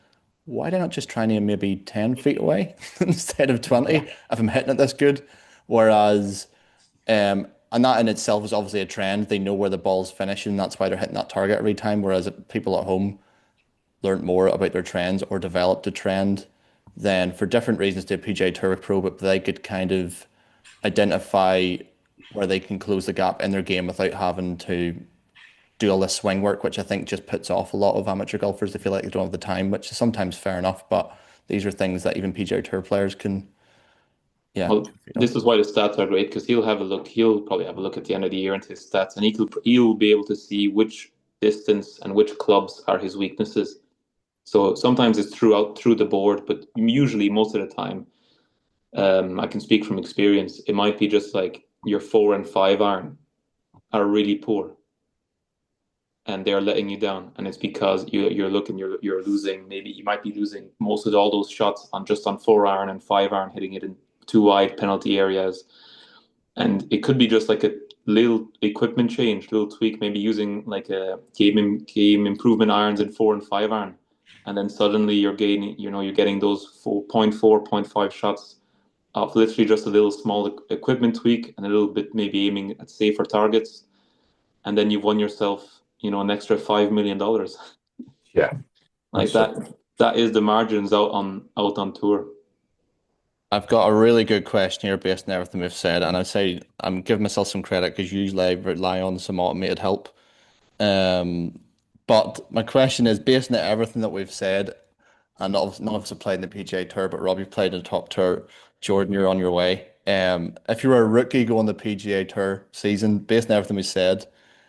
why did I not just try and aim maybe 10 feet away instead of 20 if I'm hitting it this good? Whereas, and that in itself is obviously a trend. They know where the ball's finishing. That's why they're hitting that target every time. Whereas people at home learned more about their trends or developed a trend, then for different reasons to PGA Tour Pro, but they could kind of identify where they can close the gap in their game without having to do all this swing work, which I think just puts off a lot of amateur golfers. They feel like they don't have the time, which is sometimes fair enough, but these are things that even PGA Tour players can, yeah. Well, this is why the stats are great because he'll have a look. He'll probably have a look at the end of the year into his stats, and he'll be able to see which distance and which clubs are his weaknesses. So sometimes it's through the board, but usually most of the time, I can speak from experience. It might be just like your 4 and 5 iron are really poor, and they're letting you down, and it's because you're losing. Maybe you might be losing most of all those shots on 4 iron and 5 iron, hitting it in too wide penalty areas, and it could be just like a little equipment change, little tweak, maybe using like a game improvement irons in 4 and 5 iron. And then suddenly you're getting those 4.4, 0.5 shots off literally just a little small equipment tweak and a little bit maybe aiming at safer targets. And then you've won yourself, an extra $5 million. Yeah. Like that is the margins out on tour. I've got a really good question here based on everything we've said, and I'd say I'm giving myself some credit because usually I rely on some automated help. But my question is based on everything that we've said, and none of us have played in the PGA Tour, but Rob, you've played in the top tour. Jordan, you're on your way. If you were a rookie going the PGA Tour season, based on everything we said,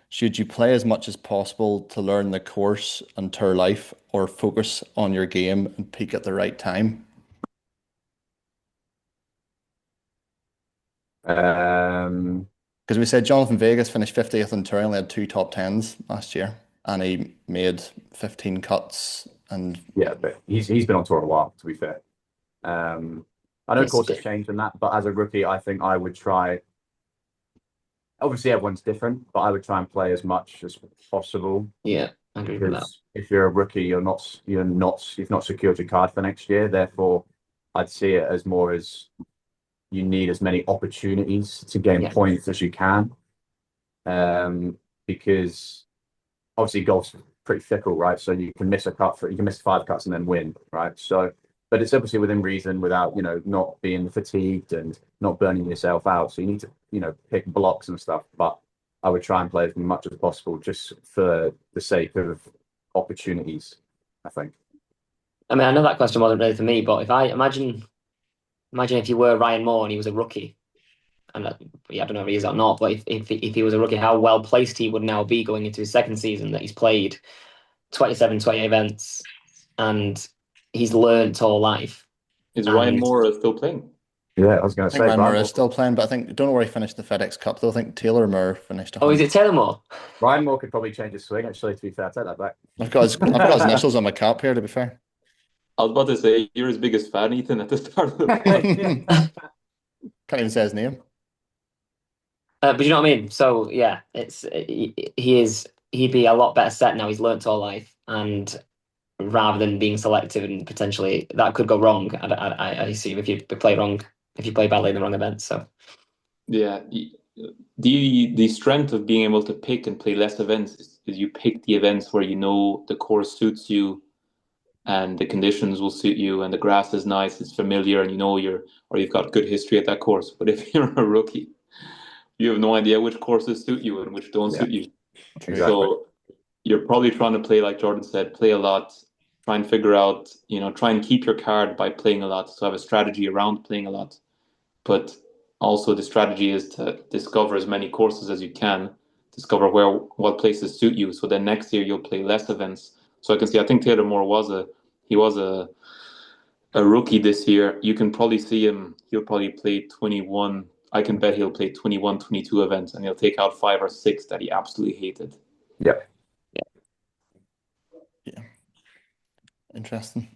should you play as much as possible to learn the course and tour life, or focus on your game and peak at the right time? Because we said Jonathan Vegas finished 50th in tour, only had 2 top 10s last year, and he made 15 cuts. And yeah, but he's been on tour a while, to be fair. I know Yes, course has changed in that, but as a rookie, I think I would try. Obviously, everyone's different, but I would try and play as much as possible. Yeah, I agree with that. Because if you're a rookie, you've not secured your card for next year. Therefore, I'd see it as more as you need as many opportunities to gain points as you can. Because obviously golf's pretty fickle, right? So you can miss a cut for you can miss 5 cuts and then win, right? So, but it's obviously within reason, without not being fatigued and not burning yourself out. So you need to pick blocks and stuff. But I would try and play as much as possible just for the sake of opportunities, I think. I mean, I know that question wasn't really for me, but if I imagine if you were Ryan Moore and he was a rookie, and yeah, I don't know if he is or not, but if he was a rookie, how well placed he would now be going into his second season, that he's played 27, 28 events, and he's learned all life. Is Ryan And Moore still playing? Yeah, I was going I to think say Ryan Moore Ryan is Moore. still playing, but I think don't know where he finished the FedEx Cup though. I think Taylor Moore finished oh, is 100. it Taylor Moore? Ryan Moore could probably change his swing. Actually, to be fair, take that back. I've got his initials on my cap here, to be fair. I was about to say you're his biggest fan, Ethan, at the start of the Can't pod. even say his name. But you know what I mean? So yeah, he'd be a lot better set now. He's learnt all life, and rather than being selective and potentially that could go wrong. I see if you play wrong, if you play badly in the wrong event. So Yeah, the strength of being able to pick and play less events is you pick the events where you know the course suits you and the conditions will suit you and the grass is nice, it's familiar, and you know you've got good history at that course. But if you're a rookie, you have no idea which courses suit you and which don't Yeah, suit you. True. exactly. So you're probably trying to play, like Jordan said, play a lot, try and figure out, try and keep your card by playing a lot. So have a strategy around playing a lot. But also the strategy is to discover as many courses as you can, discover what places suit you. So then next year you'll play less events. So I can see, I think Taylor Moore was a rookie this year. You can probably see him, he'll probably play 21. I can bet he'll play 21, 22 events and he'll take out 5 or 6 that he absolutely hated. Yeah. Yeah, interesting.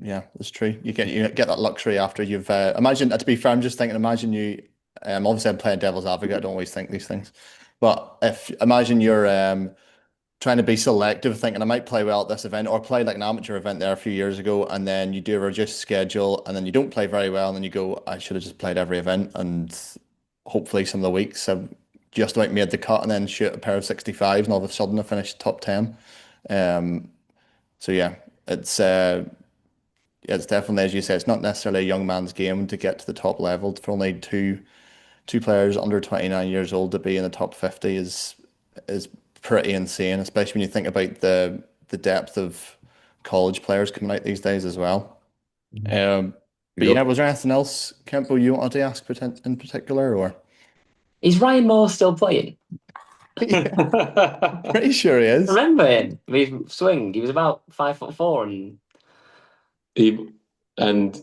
Yeah, that's true. You get that luxury after you've imagine. To be fair, I'm just thinking. Imagine you. Obviously, I'm playing devil's advocate. I don't always think these things, but if imagine you're trying to be selective, thinking I might play well at this event or play like an amateur event there a few years ago, and then you do a reduced schedule, and then you don't play very well, and then you go, I should have just played every event, and hopefully some of the weeks I've just about made the cut, and then shoot a pair of 65s, and all of a sudden I finish top 10. Um, so yeah, it's. It's definitely, as you say, it's not necessarily a young man's game to get to the top level. For only two players under 29 years old to be in the top 50 is pretty insane, especially when you think about the depth of college players coming out these days as well. Um, but yeah, Yep. was there anything else, Kempo, you wanted to ask in particular, or? is Ryan Moore still playing? Yeah, pretty sure he is. Remember him? His swing. He was about 5'4" and he and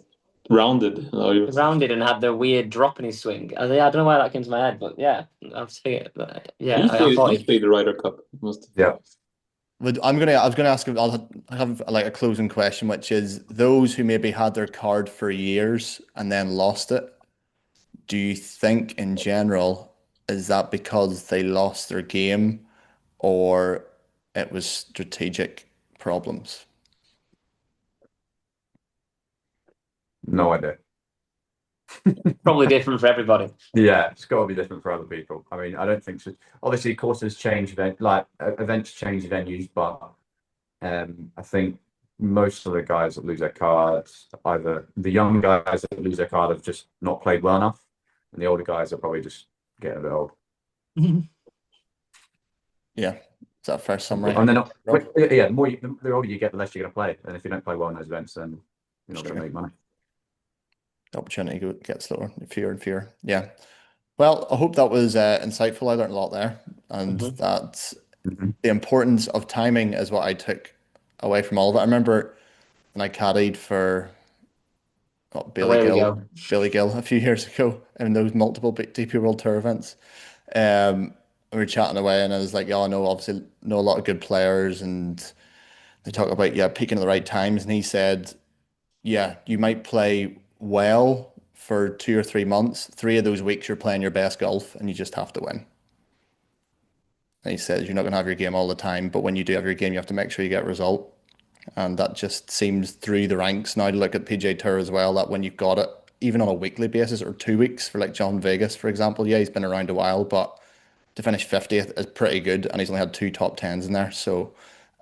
rounded. rounded and had the weird drop in his swing. I don't know why that came to my head, but yeah, I've seen it. Yeah, I thought He's played the Ryder Cup. Must Yeah. But I was gonna ask. I have like a closing question, which is those who maybe had their card for years and then lost it. Do you think in general, is that because they lost their game or it was strategic problems? No idea. probably different for everybody. Yeah, it's got to be different for other people. I mean, I don't think so. Obviously, courses change, events change venues, but I think most of the guys that lose their cards, either the young guys that lose their card have just not played well enough, and the older guys are probably just getting a bit old. Yeah, is that a fair summary? And then, Rob? yeah, the older you get, the less you're going to play. And if you don't play well in those events, then you're not going to make money. The opportunity gets lower, fewer and fewer. Yeah. Well, I hope that was insightful. I learned a lot there, and that the importance of timing is what I took away from all of it. I remember when I caddied for Away we go. Billy Gill a few years ago in those multiple DP World Tour events. We were chatting away, and I was like, "Yeah, I know, obviously know a lot of good players," and they talk about peaking at the right times. And he said, "Yeah, you might play well for 2 or 3 months. 3 of those weeks you're playing your best golf, and you just have to win." And he says, "You're not going to have your game all the time, but when you do have your game, you have to make sure you get a result." And that just seems through the ranks now to look at PJ Tour as well, that when you've got it, even on a weekly basis or 2 weeks for like John Vegas, for example, yeah, he's been around a while, but to finish 50th is pretty good. And he's only had two top tens in there. So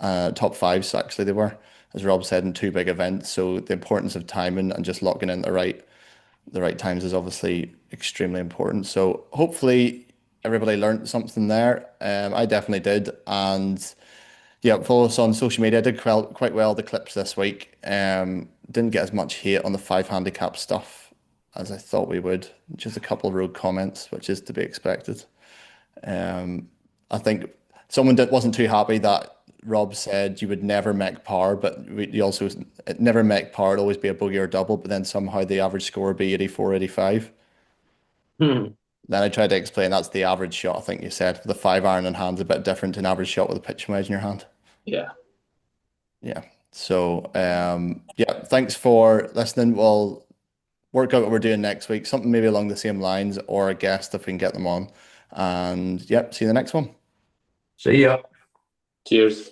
top fives actually they were, as Rob said, in two big events. So the importance of timing and just locking in the right times is obviously extremely important. So hopefully everybody learned something there. I definitely did, and yeah, follow us on social media. I did quite well the clips this week. Didn't get as much hate on the five handicap stuff as I thought we would. Just a couple of rogue comments, which is to be expected. I think someone that wasn't too happy that Rob said you would never make par, but you also never make par. It'd always be a bogey or double, but then somehow the average score would be 84, 85. Hmm. Then I tried to explain that's the average shot. I think you said the 5 iron in hand's a bit different to an average shot with a pitching wedge in your hand. Yeah. Yeah. So, yeah, thanks for listening. We'll work out what we're doing next week, something maybe along the same lines, or a guest if we can get them on. And yep, see you in the next one. See ya. Cheers.